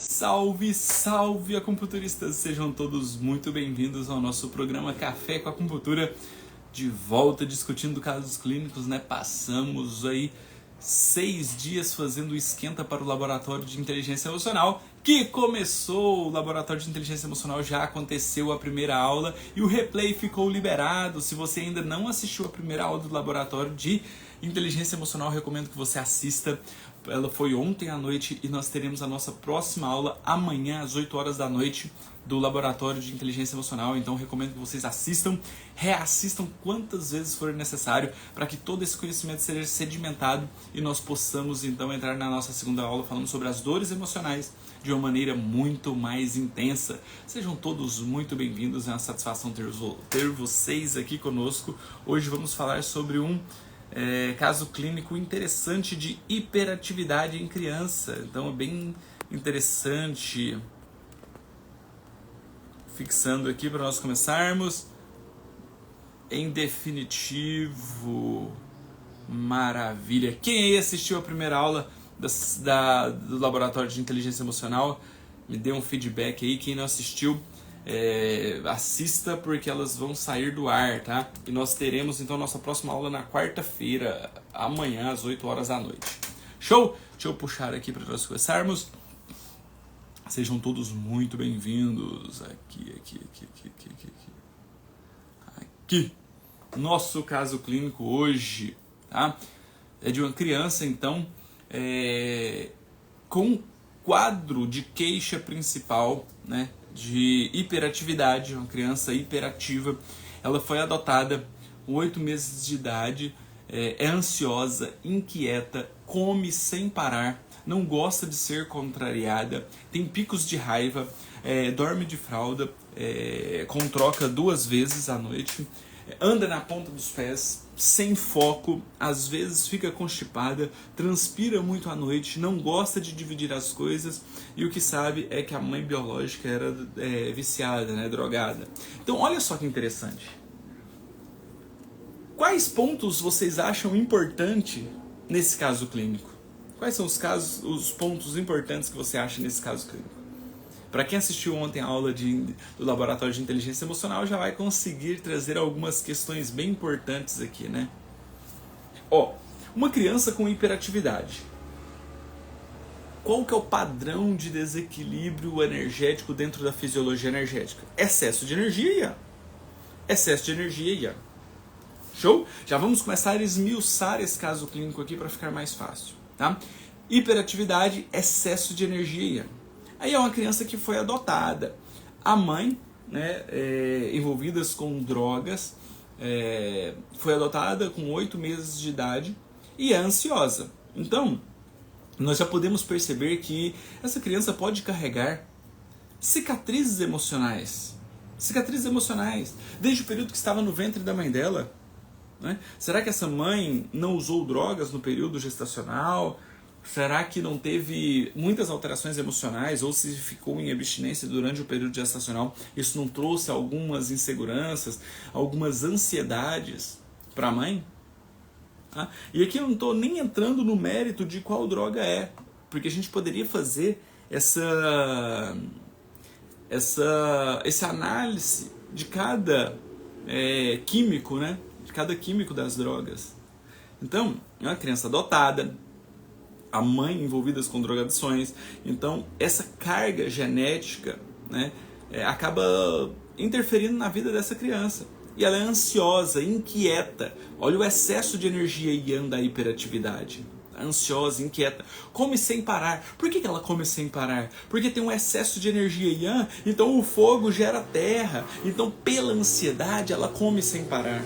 Salve, salve, acupunturistas! Sejam todos muito bem-vindos ao nosso programa Café com Acupuntura, de volta discutindo casos clínicos, né? Passamos aí 6 dias fazendo o esquenta para o Laboratório de Inteligência Emocional, que começou. O Laboratório de Inteligência Emocional já aconteceu a primeira aula e o replay ficou liberado. Se você ainda não assistiu a primeira aula do Laboratório de Inteligência Emocional, recomendo que você assista. Ela foi ontem à noite e nós teremos a nossa próxima aula amanhã às 8 horas da noite do Laboratório de Inteligência Emocional. Então recomendo que vocês assistam, reassistam quantas vezes for necessário para que todo esse conhecimento seja sedimentado e nós possamos então entrar na nossa segunda aula falando sobre as dores emocionais de uma maneira muito mais intensa. Sejam todos muito bem-vindos, é uma satisfação ter vocês aqui conosco. Hoje vamos falar sobre um caso clínico interessante de hiperatividade em criança. Então é bem interessante. Fixando aqui para nós começarmos. Em definitivo, maravilha. Quem aí assistiu a primeira aula do Laboratório de Inteligência Emocional, me dê um feedback aí. Quem não assistiu, assista, porque elas vão sair do ar, tá? E nós teremos então nossa próxima aula na quarta-feira, amanhã às 8 horas da noite. Show? Deixa eu puxar aqui para nós começarmos. Sejam todos muito bem-vindos. Aqui. Nosso caso clínico hoje, tá? É de uma criança, então, com quadro de queixa principal, né? De hiperatividade, uma criança hiperativa. Ela foi adotada com 8 meses de idade, é ansiosa, inquieta, come sem parar, não gosta de ser contrariada, tem picos de raiva, dorme de fralda, com troca 2 vezes à noite, anda na ponta dos pés, sem foco, às vezes fica constipada, transpira muito à noite, não gosta de dividir as coisas e o que sabe é que a mãe biológica era viciada, né, drogada. Então olha só que interessante. Quais pontos vocês acham importante nesse caso clínico? Quais são os pontos importantes que você acha nesse caso clínico? Para quem assistiu ontem a aula do Laboratório de Inteligência Emocional, já vai conseguir trazer algumas questões bem importantes aqui, né? Uma criança com hiperatividade. Qual que é o padrão de desequilíbrio energético dentro da fisiologia energética? Excesso de energia. Excesso de energia. Show? Já vamos começar a esmiuçar esse caso clínico aqui para ficar mais fácil, tá? Hiperatividade, excesso de energia. Aí é uma criança que foi adotada. A mãe, né, envolvidas com drogas, foi adotada com 8 meses de idade e é ansiosa. Então, nós já podemos perceber que essa criança pode carregar cicatrizes emocionais. Cicatrizes emocionais, desde o período que estava no ventre da mãe dela. Né? Será que essa mãe não usou drogas no período gestacional? Será que não teve muitas alterações emocionais ou se ficou em abstinência durante o período gestacional? Isso não trouxe algumas inseguranças, algumas ansiedades para a mãe? Tá? E aqui eu não estou nem entrando no mérito de qual droga é, porque a gente poderia fazer essa análise de cada químico, né? De cada químico das drogas. Então, é uma criança adotada, a mãe envolvidas com drogadições, então essa carga genética, né, acaba interferindo na vida dessa criança. E ela é ansiosa, inquieta. Olha o excesso de energia yang da hiperatividade. Ansiosa, inquieta, come sem parar. Por que ela come sem parar? Porque tem um excesso de energia yang, então o fogo gera terra. Então pela ansiedade ela come sem parar.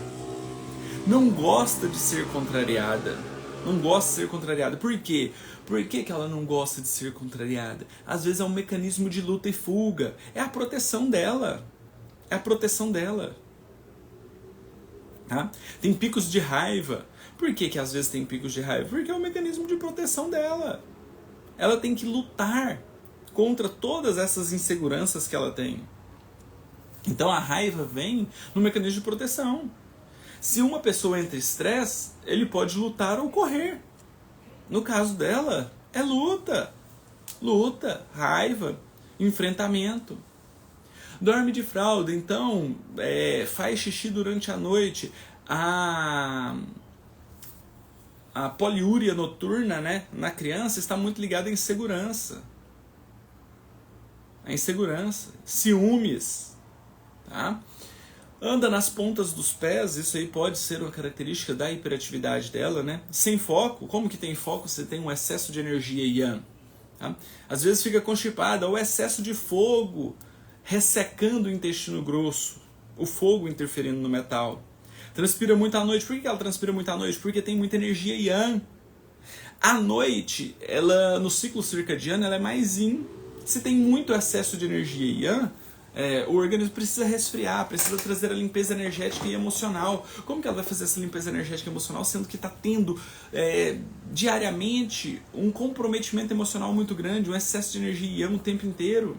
Não gosta de ser contrariada. Não gosta de ser contrariada. Por quê? Por que ela não gosta de ser contrariada? Às vezes é um mecanismo de luta e fuga. É a proteção dela. É a proteção dela. Tá? Tem picos de raiva. Por que às vezes tem picos de raiva? Porque é um mecanismo de proteção dela. Ela tem que lutar contra todas essas inseguranças que ela tem. Então a raiva vem no mecanismo de proteção. Se uma pessoa entra em estresse, ele pode lutar ou correr. No caso dela, é luta. luta, raiva, enfrentamento. Dorme de fralda, então faz xixi durante a noite. A poliúria noturna, né, na criança está muito ligada à insegurança. A insegurança, ciúmes, tá? Anda nas pontas dos pés, isso aí pode ser uma característica da hiperatividade dela, né? Sem foco, como que tem foco? Você tem um excesso de energia yang, tá? Às vezes fica constipada, ou excesso de fogo, ressecando o intestino grosso, o fogo interferindo no metal. Transpira muito à noite. Por que ela transpira muito à noite? Porque tem muita energia yang. À noite, ela no ciclo circadiano, ela é mais yin. Se tem muito excesso de energia yang, o organismo precisa resfriar, precisa trazer a limpeza energética e emocional. Como que ela vai fazer essa limpeza energética e emocional, sendo que está tendo diariamente um comprometimento emocional muito grande, um excesso de energia yang o tempo inteiro?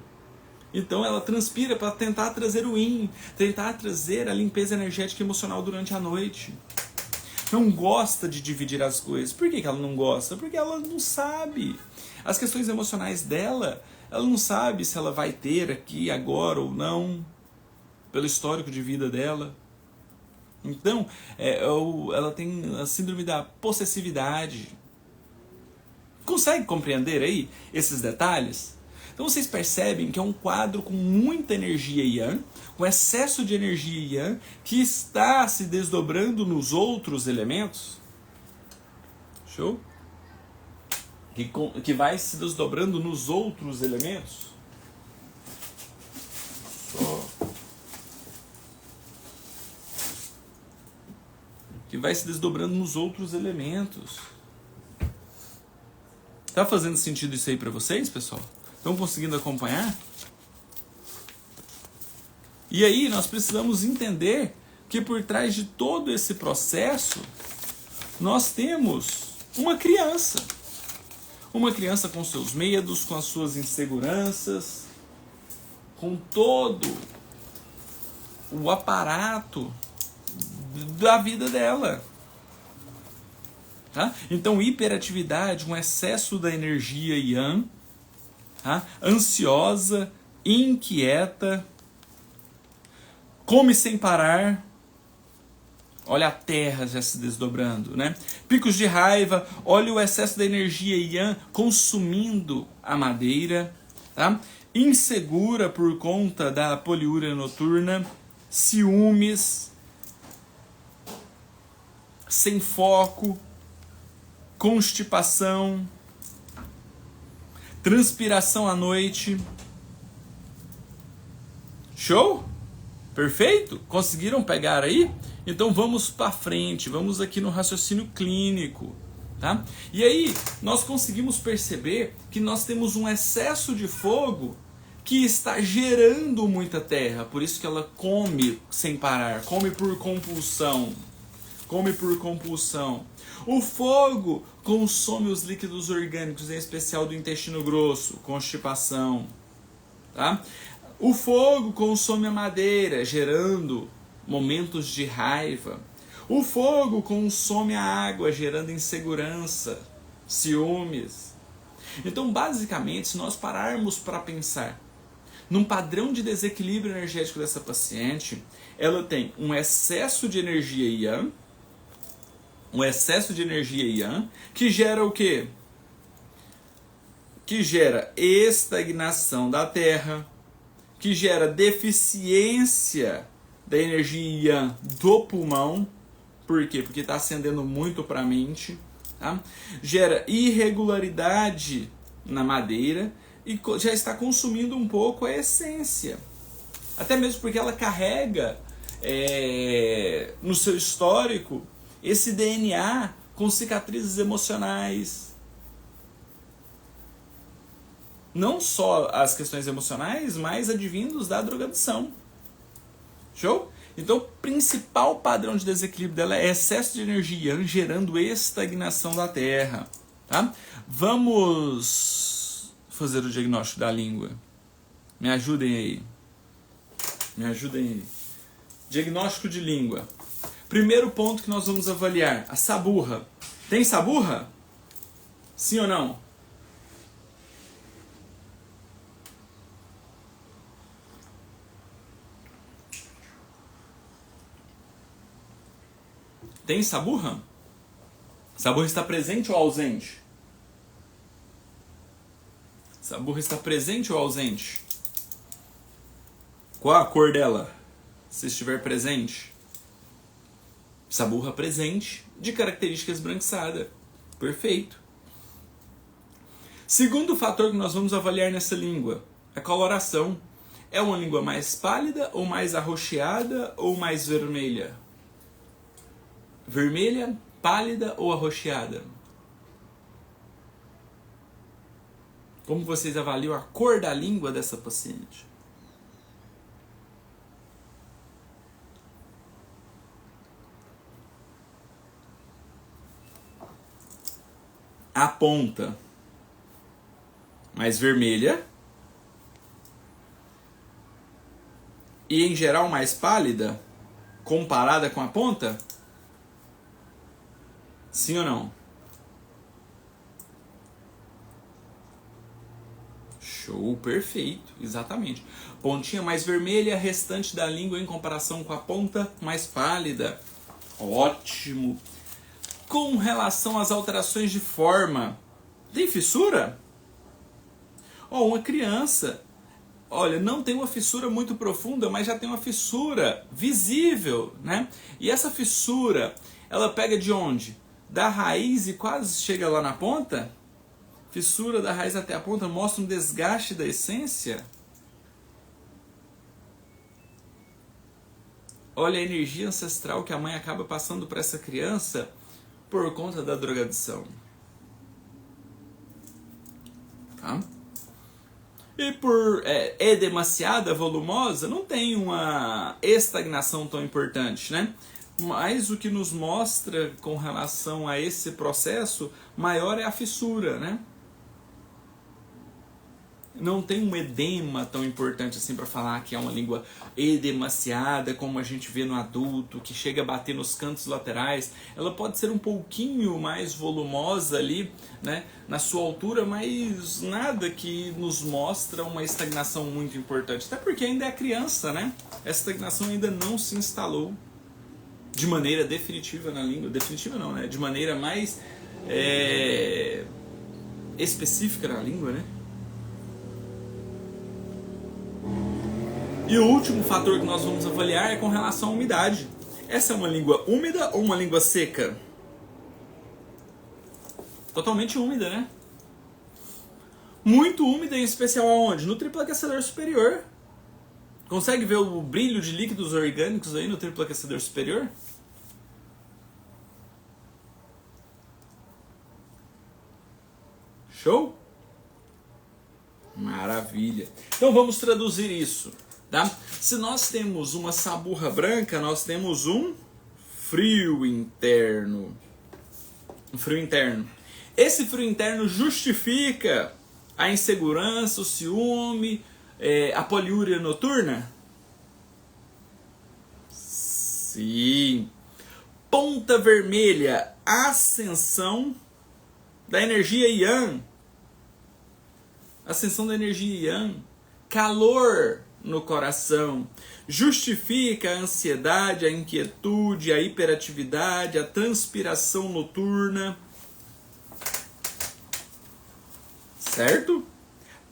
Então ela transpira para tentar trazer o yin, tentar trazer a limpeza energética e emocional durante a noite. Não gosta de dividir as coisas. Por que ela não gosta? Porque ela não sabe. As questões emocionais dela, ela não sabe se ela vai ter aqui, agora ou não, pelo histórico de vida dela. Então, ela tem a síndrome da possessividade. Consegue compreender aí esses detalhes? Então vocês percebem que é um quadro com muita energia yang, com excesso de energia yang, que está se desdobrando nos outros elementos. Show? Que vai se desdobrando nos outros elementos. Que vai se desdobrando nos outros elementos. Tá fazendo sentido isso aí para vocês, pessoal? Estão conseguindo acompanhar? E aí nós precisamos entender que por trás de todo esse processo, nós temos uma criança. Uma criança com seus medos, com as suas inseguranças, com todo o aparato da vida dela. Tá? Então, hiperatividade, um excesso da energia yang, tá? Ansiosa, inquieta, come sem parar. Olha a terra já se desdobrando, né? Picos de raiva, olha o excesso da energia yang consumindo a madeira, tá? Insegura por conta da poliúria noturna, ciúmes, sem foco, constipação, transpiração à noite. Show? Perfeito? Conseguiram pegar aí? Então vamos para frente, vamos aqui no raciocínio clínico, tá? E aí nós conseguimos perceber que nós temos um excesso de fogo que está gerando muita terra, por isso que ela come sem parar, come por compulsão. Come por compulsão. O fogo consome os líquidos orgânicos, em especial do intestino grosso, constipação, tá? O fogo consome a madeira, gerando momentos de raiva. O fogo consome a água, gerando insegurança, ciúmes. Então, basicamente, se nós pararmos para pensar num padrão de desequilíbrio energético dessa paciente, ela tem um excesso de energia yang, que gera o quê? Que gera estagnação da terra, que gera deficiência da energia yang do pulmão. Por quê? Porque está acendendo muito para a mente, tá? Gera irregularidade na madeira e já está consumindo um pouco a essência. Até mesmo porque ela carrega no seu histórico esse DNA com cicatrizes emocionais. Não só as questões emocionais, mas advindos da drogadição. Show? Então, o principal padrão de desequilíbrio dela é excesso de energia, gerando estagnação da terra. Tá? Vamos fazer o diagnóstico da língua. Me ajudem aí. Diagnóstico de língua. Primeiro ponto que nós vamos avaliar, a saburra. Tem saburra? Sim ou não? Tem saburra? Saburra está presente ou ausente? Saburra está presente ou ausente? Qual a cor dela? Se estiver presente. Saburra presente, de característica esbranquiçada. Perfeito. Segundo fator que nós vamos avaliar nessa língua, a coloração. É uma língua mais pálida ou mais arroxeada ou mais vermelha? Vermelha, pálida ou arroxeada? Como vocês avaliam a cor da língua dessa paciente? A ponta mais vermelha e em geral mais pálida comparada com a ponta? Sim ou não? Show, perfeito, exatamente. Pontinha mais vermelha, restante da língua em comparação com a ponta mais pálida. Ótimo. Com relação às alterações de forma, tem fissura? Uma criança, olha, não tem uma fissura muito profunda, mas já tem uma fissura visível, né? E essa fissura, ela pega de onde? Da raiz e quase chega lá na ponta? Fissura da raiz até a ponta mostra um desgaste da essência? Olha a energia ancestral que a mãe acaba passando para essa criança por conta da drogadição. Tá? E por edemaciada, volumosa, não tem uma estagnação tão importante, né? Mas o que nos mostra com relação a esse processo maior é a fissura, né? Não tem um edema tão importante assim para falar que é uma língua edemaciada, como a gente vê no adulto, que chega a bater nos cantos laterais. Ela pode ser um pouquinho mais volumosa ali, né, na sua altura, mas nada que nos mostra uma estagnação muito importante. Até porque ainda é criança, né? Essa estagnação ainda não se instalou de maneira definitiva na língua. Definitiva não, né? De maneira mais específica na língua, né? E o último fator que nós vamos avaliar é com relação à umidade. Essa é uma língua úmida ou uma língua seca? Totalmente úmida, né? Muito úmida, em especial aonde? No triplo aquecedor superior. Consegue ver o brilho de líquidos orgânicos aí no triplo aquecedor superior? Show? Maravilha. Então vamos traduzir isso. Tá? Se nós temos uma saburra branca, nós temos um frio interno. Um frio interno. Esse frio interno justifica a insegurança, o ciúme, a poliúria noturna? Sim. Ponta vermelha, ascensão da energia Yang. Ascensão da energia Yang. Calor no coração, justifica a ansiedade, a inquietude, a hiperatividade, a transpiração noturna. Certo?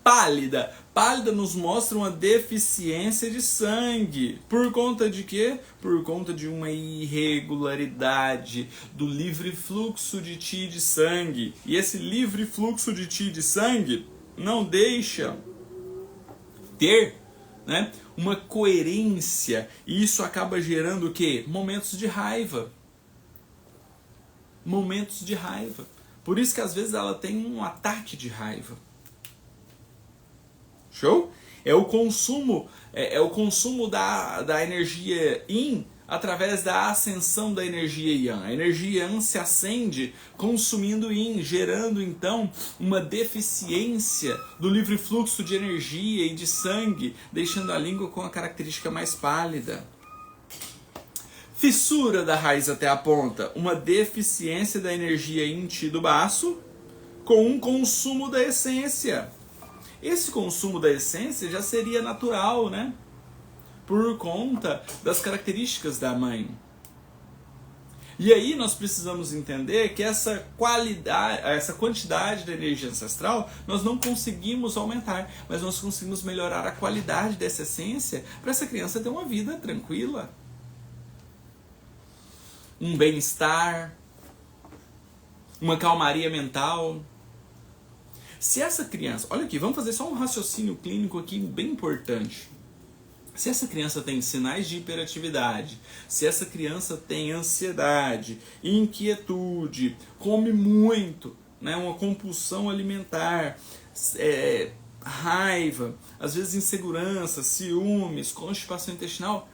Pálida. Pálida nos mostra uma deficiência de sangue. Por conta de quê? Por conta de uma irregularidade do livre fluxo de Qi de sangue. E esse livre fluxo de Qi de sangue não deixa ter, né, uma coerência, e isso acaba gerando o quê? Momentos de raiva. Momentos de raiva. Por isso que às vezes ela tem um ataque de raiva. Show? É o consumo, o consumo da energia Yin através da ascensão da energia Yang. A energia Yang se acende consumindo Yin, gerando então uma deficiência do livre fluxo de energia e de sangue, deixando a língua com a característica mais pálida. Fissura da raiz até a ponta, uma deficiência da energia Yin Qi do baço com um consumo da essência. Esse consumo da essência já seria natural, né? Por conta das características da mãe. E aí nós precisamos entender que essa qualidade, essa quantidade de energia ancestral, nós não conseguimos aumentar, mas nós conseguimos melhorar a qualidade dessa essência para essa criança ter uma vida tranquila, um bem-estar, uma calmaria mental. Se essa criança, olha aqui, vamos fazer só um raciocínio clínico aqui bem importante. Se essa criança tem sinais de hiperatividade, se essa criança tem ansiedade, inquietude, come muito, né, uma compulsão alimentar, raiva, às vezes insegurança, ciúmes, constipação intestinal,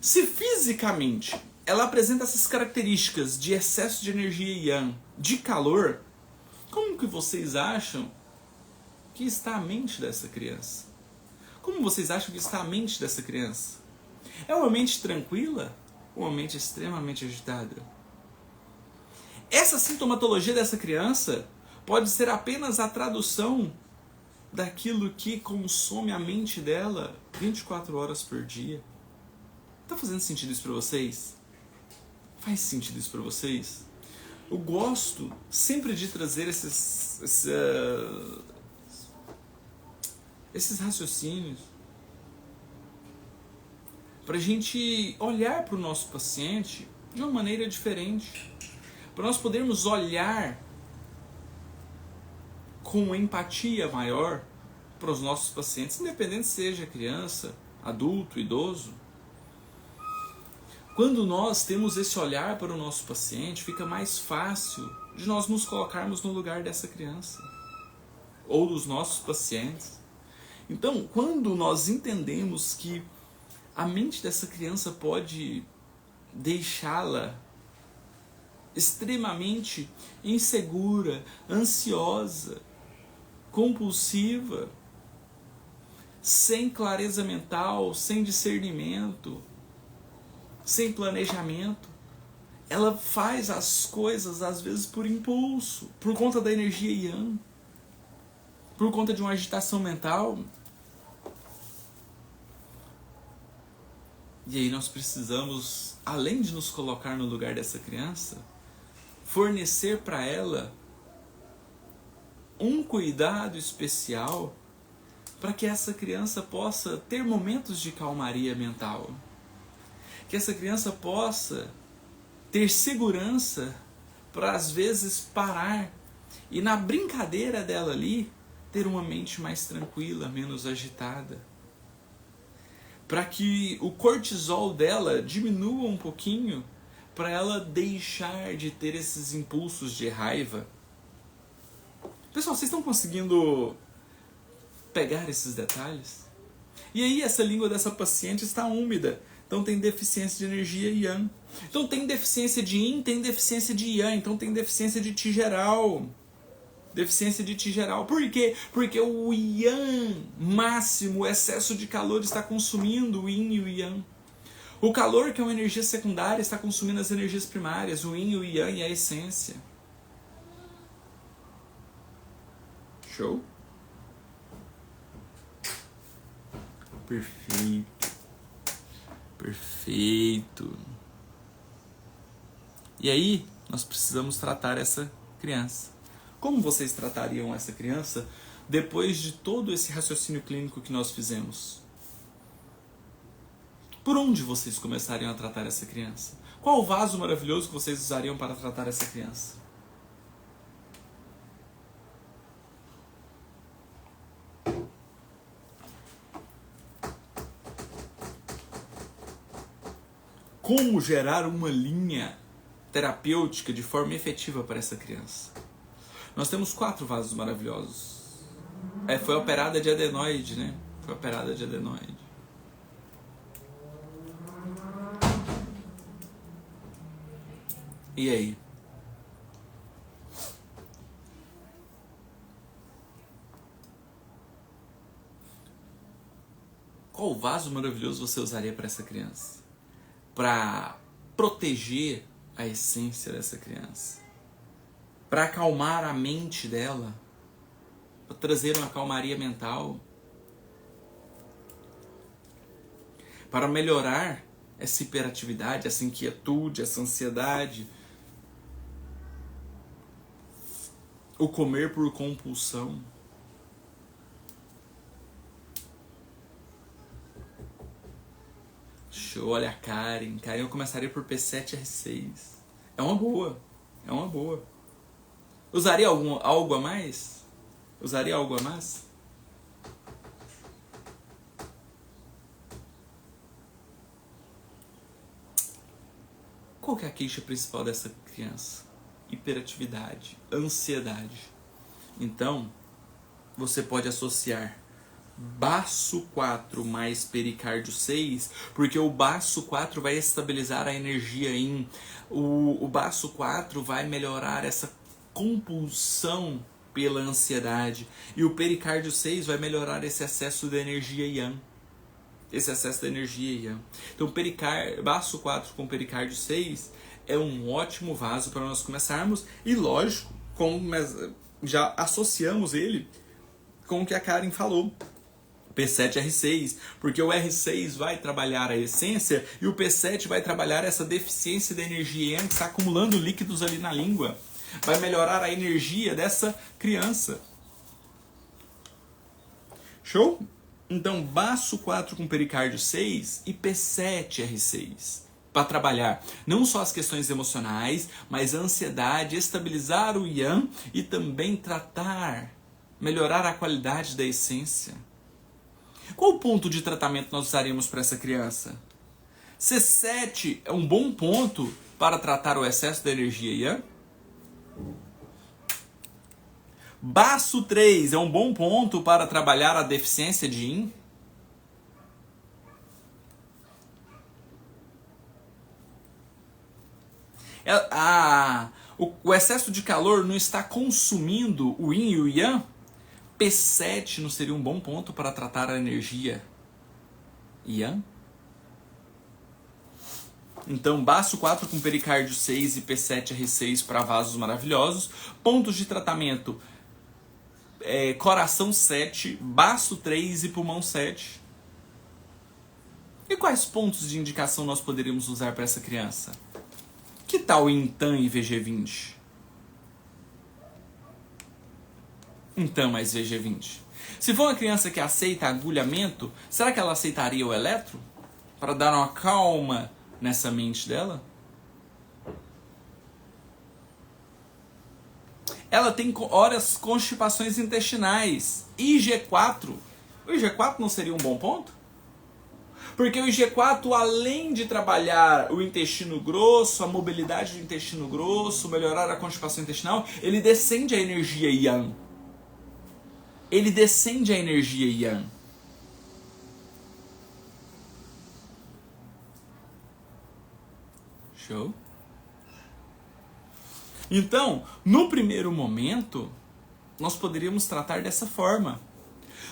se fisicamente ela apresenta essas características de excesso de energia yang, de calor, como que vocês acham que está a mente dessa criança? Como vocês acham que está a mente dessa criança? É uma mente tranquila ou uma mente extremamente agitada? Essa sintomatologia dessa criança pode ser apenas a tradução daquilo que consome a mente dela 24 horas por dia. Tá fazendo sentido isso para vocês? Faz sentido isso para vocês? Eu gosto sempre de trazer esses raciocínios para a gente olhar para o nosso paciente de uma maneira diferente, para nós podermos olhar com empatia maior para os nossos pacientes, independente se seja criança, adulto, idoso. Quando nós temos esse olhar para o nosso paciente, fica mais fácil de nós nos colocarmos no lugar dessa criança ou dos nossos pacientes. Então, quando nós entendemos que a mente dessa criança pode deixá-la extremamente insegura, ansiosa, compulsiva, sem clareza mental, sem discernimento, sem planejamento, ela faz as coisas às vezes por impulso, por conta da energia yang, por conta de uma agitação mental. E aí nós precisamos, além de nos colocar no lugar dessa criança, fornecer para ela um cuidado especial para que essa criança possa ter momentos de calmaria mental. Que essa criança possa ter segurança para às vezes parar e na brincadeira dela ali ter uma mente mais tranquila, menos agitada. Para que o cortisol dela diminua um pouquinho, para ela deixar de ter esses impulsos de raiva. Pessoal, vocês estão conseguindo pegar esses detalhes? E aí essa língua dessa paciente está úmida. Então tem deficiência de energia yang. Então tem deficiência de yin, tem deficiência de yang. Então tem deficiência de Qi geral. Deficiência de Qi geral. Por quê? Porque o yang máximo, o excesso de calor está consumindo o yin e o yang. O calor, que é uma energia secundária, está consumindo as energias primárias, o yin, o yang e a essência. Show? Perfeito. Perfeito. E aí, nós precisamos tratar essa criança. Como vocês tratariam essa criança depois de todo esse raciocínio clínico que nós fizemos? Por onde vocês começariam a tratar essa criança? Qual o vaso maravilhoso que vocês usariam para tratar essa criança? Como gerar uma linha terapêutica de forma efetiva para essa criança? Nós temos 4 vasos maravilhosos. Foi operada de adenoide, né? Foi operada de adenoide. E aí? Qual vaso maravilhoso você usaria para essa criança? Para proteger a essência dessa criança, para acalmar a mente dela, para trazer uma calmaria mental, para melhorar essa hiperatividade, essa inquietude, essa ansiedade, o comer por compulsão. Show, olha a Karen. Karen, eu começaria por P7R6. É uma boa, é uma boa. Usaria algo a mais? Usaria algo a mais? Qual que é a queixa principal dessa criança? Hiperatividade, ansiedade. Então, você pode associar baço 4 mais pericárdio 6, porque o baço 4 vai estabilizar a energia yin. O baço 4 vai melhorar essa compulsão pela ansiedade. E o pericárdio 6 vai melhorar esse excesso de energia yang. Esse excesso de energia yang. Então, baço 4 com pericárdio 6 é um ótimo vaso para nós começarmos. E lógico, já associamos ele com o que a Karen falou. P7R6, porque o R6 vai trabalhar a essência e o P7 vai trabalhar essa deficiência de energia yang que está acumulando líquidos ali na língua. Vai melhorar a energia dessa criança. Show? Então, baço 4 com pericárdio 6 e P7R6. Para trabalhar não só as questões emocionais, mas a ansiedade, estabilizar o yang e também melhorar a qualidade da essência. Qual o ponto de tratamento nós usaremos para essa criança? C7 é um bom ponto para tratar o excesso de energia yang. Baço 3 é um bom ponto para trabalhar a deficiência de yin. O excesso de calor não está consumindo o yin e o yang? P7 não seria um bom ponto para tratar a energia yang? Então, baço 4 com pericárdio 6 e P7R6 para vasos maravilhosos. Pontos de tratamento: coração 7, baço 3 e pulmão 7. E quais pontos de indicação nós poderíamos usar para essa criança? Que tal Intan e VG20? Então, mais VG20. Se for uma criança que aceita agulhamento, será que ela aceitaria o eletro? Para dar uma calma nessa mente dela? Ela tem horas constipações intestinais. IG4. O IG4 não seria um bom ponto? Porque o IG4, além de trabalhar o intestino grosso, a mobilidade do intestino grosso, melhorar a constipação intestinal, ele descende a energia yang. Ele descende a energia yang. Show? Então, no primeiro momento, nós poderíamos tratar dessa forma.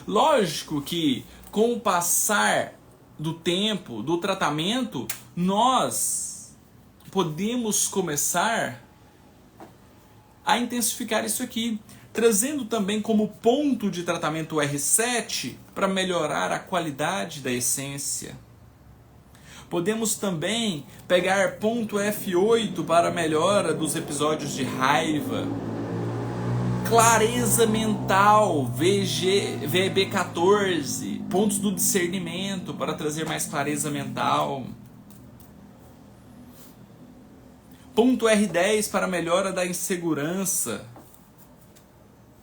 Lógico que, com o passar do tempo, do tratamento, nós podemos começar a intensificar isso aqui, trazendo também como ponto de tratamento o R7 para melhorar a qualidade da essência. Podemos também pegar ponto F8 para melhora dos episódios de raiva. Clareza mental, VB14, pontos do discernimento para trazer mais clareza mental. Ponto R10 para melhora da insegurança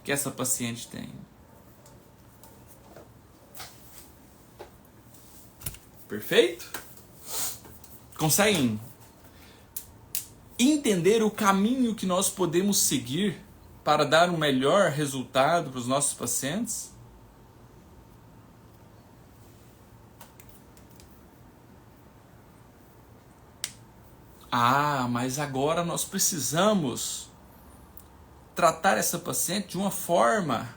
que essa paciente tem. Perfeito? Conseguem entender o caminho que nós podemos seguir para dar um melhor resultado para os nossos pacientes? Mas agora nós precisamos tratar essa paciente de uma forma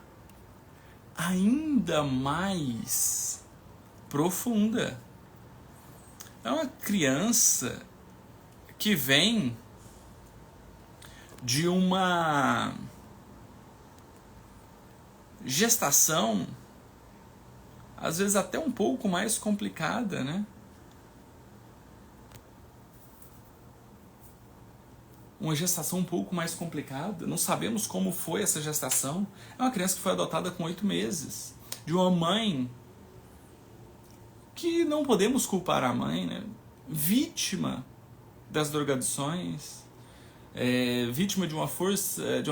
ainda mais profunda. É uma criança que vem de uma gestação, às vezes até um pouco mais complicada, né? uma gestação um pouco mais complicada, não sabemos como foi essa gestação. É uma criança que foi adotada com 8 meses, de uma mãe que não podemos culpar a mãe, né? Vítima das drogadições, vítima de uma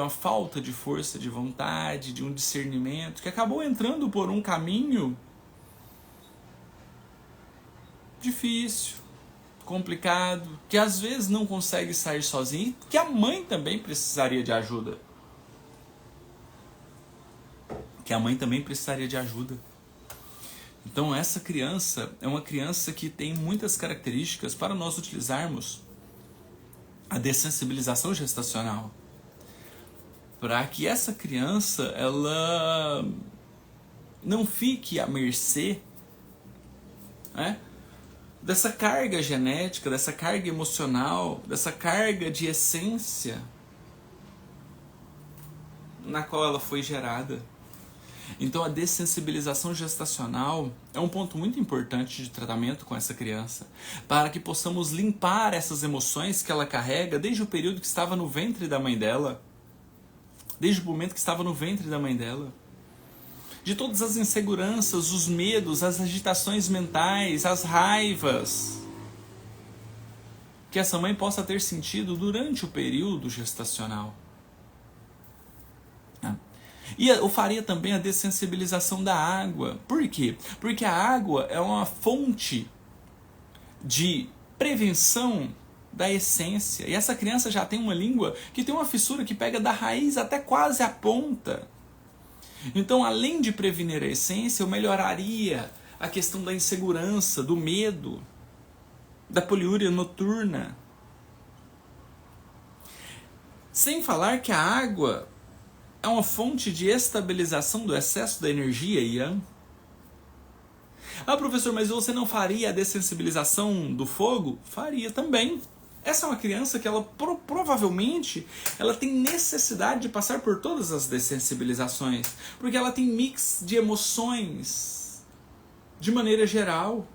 falta de força de vontade, de um discernimento, que acabou entrando por um caminho difícil, complicado, que às vezes não consegue sair sozinho, que a mãe também precisaria de ajuda. Então essa criança é uma criança que tem muitas características para nós utilizarmos a dessensibilização gestacional, para que essa criança ela não fique à mercê, né, dessa carga genética, dessa carga emocional, dessa carga de essência na qual ela foi gerada. Então a dessensibilização gestacional é um ponto muito importante de tratamento com essa criança, para que possamos limpar essas emoções que ela carrega desde o período que estava no ventre da mãe dela, desde o momento que estava no ventre da mãe dela. De todas as inseguranças, os medos, as agitações mentais, as raivas que essa mãe possa ter sentido durante o período gestacional. E eu faria também a dessensibilização da água. Por quê? Porque a água é uma fonte de prevenção da essência. E essa criança já tem uma língua que tem uma fissura que pega da raiz até quase a ponta. Então, além de prevenir a essência, eu melhoraria a questão da insegurança, do medo, da poliúria noturna. Sem falar que a água é uma fonte de estabilização do excesso da energia Yang. Ah, professor, mas você não faria a dessensibilização do fogo? Faria também. Essa é uma criança que ela provavelmente ela tem necessidade de passar por todas as dessensibilizações, porque ela tem mix de emoções de maneira geral.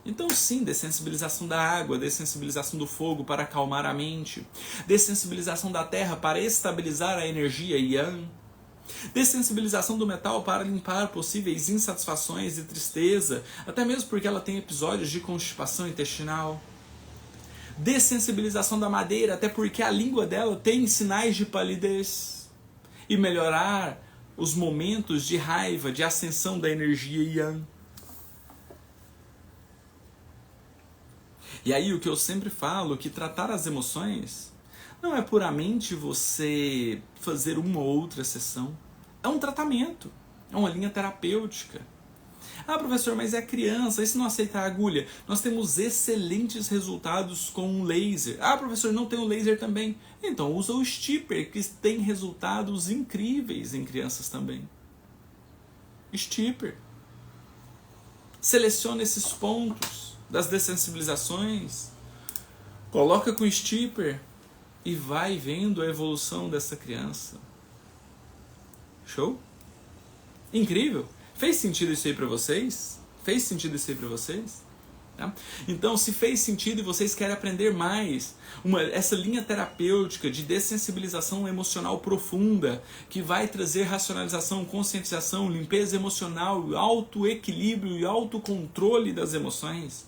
Então sim, dessensibilização da água, dessensibilização do fogo para acalmar a mente, dessensibilização da terra para estabilizar a energia Yang, dessensibilização do metal para limpar possíveis insatisfações e tristeza, até mesmo porque ela tem episódios de constipação intestinal, dessensibilização da madeira, até porque a língua dela tem sinais de palidez, e melhorar os momentos de raiva, de ascensão da energia Yang. E aí o que eu sempre falo, que tratar as emoções não é puramente você fazer uma ou outra sessão. É um tratamento, é uma linha terapêutica. Ah, professor, mas é criança, e se não aceitar a agulha? Nós temos excelentes resultados com o laser. Ah, professor, não tem o laser também. Então usa o Stipper, que tem resultados incríveis em crianças também. Stipper. Seleciona esses pontos das dessensibilizações, coloca com o Stipper e vai vendo a evolução dessa criança. Show? Incrível? Fez sentido isso aí para vocês? Fez sentido isso aí para vocês? Tá? Então, se fez sentido e vocês querem aprender mais, essa linha terapêutica de dessensibilização emocional profunda, que vai trazer racionalização, conscientização, limpeza emocional, autoequilíbrio e autocontrole das emoções,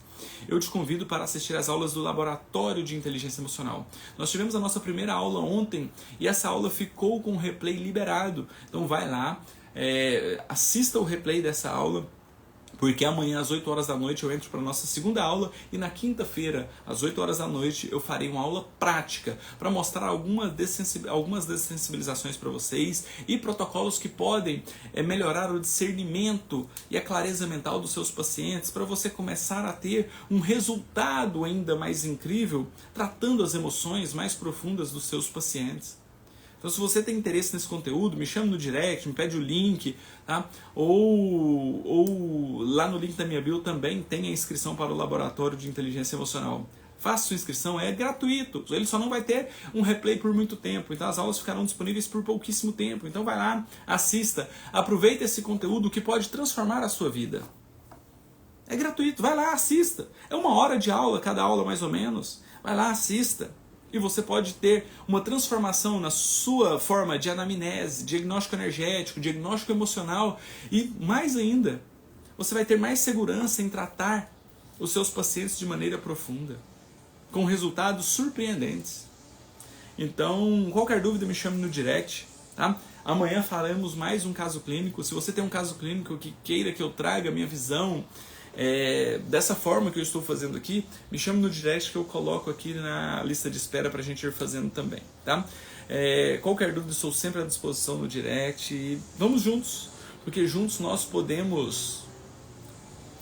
eu te convido para assistir às aulas do Laboratório de Inteligência Emocional. Nós tivemos a nossa primeira aula ontem e essa aula ficou com o replay liberado. Então vai lá, assista o replay dessa aula, porque amanhã às 8 horas da noite eu entro para a nossa segunda aula e na quinta-feira, às 8 horas da noite, eu farei uma aula prática para mostrar algumas dessensibilizações para vocês e protocolos que podem melhorar o discernimento e a clareza mental dos seus pacientes para você começar a ter um resultado ainda mais incrível tratando as emoções mais profundas dos seus pacientes. Então, se você tem interesse nesse conteúdo, me chama no direct, me pede o link, tá? Ou lá no link da minha bio também tem a inscrição para o Laboratório de Inteligência Emocional. Faça sua inscrição, é gratuito. Ele só não vai ter um replay por muito tempo. Então, as aulas ficarão disponíveis por pouquíssimo tempo. Então, vai lá, assista, aproveita esse conteúdo que pode transformar a sua vida. É gratuito, vai lá, assista. É 1 hora de aula, cada aula mais ou menos. Vai lá, assista. E você pode ter uma transformação na sua forma de anamnese, diagnóstico energético, diagnóstico emocional e, mais ainda, você vai ter mais segurança em tratar os seus pacientes de maneira profunda, com resultados surpreendentes. Então, qualquer dúvida me chame no direct, tá? Amanhã faremos mais um caso clínico. Se você tem um caso clínico que queira que eu traga a minha visão dessa forma que eu estou fazendo aqui, me chame no direct que eu coloco aqui na lista de espera para a gente ir fazendo também, tá? Qualquer dúvida, estou sempre à disposição no direct. E vamos juntos, porque juntos nós podemos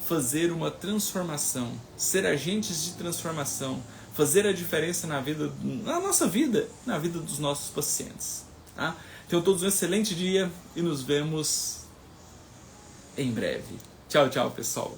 fazer uma transformação, ser agentes de transformação, fazer a diferença na nossa vida, na vida dos nossos pacientes, tá? Tenham todos um excelente dia e nos vemos em breve. Tchau, tchau, pessoal.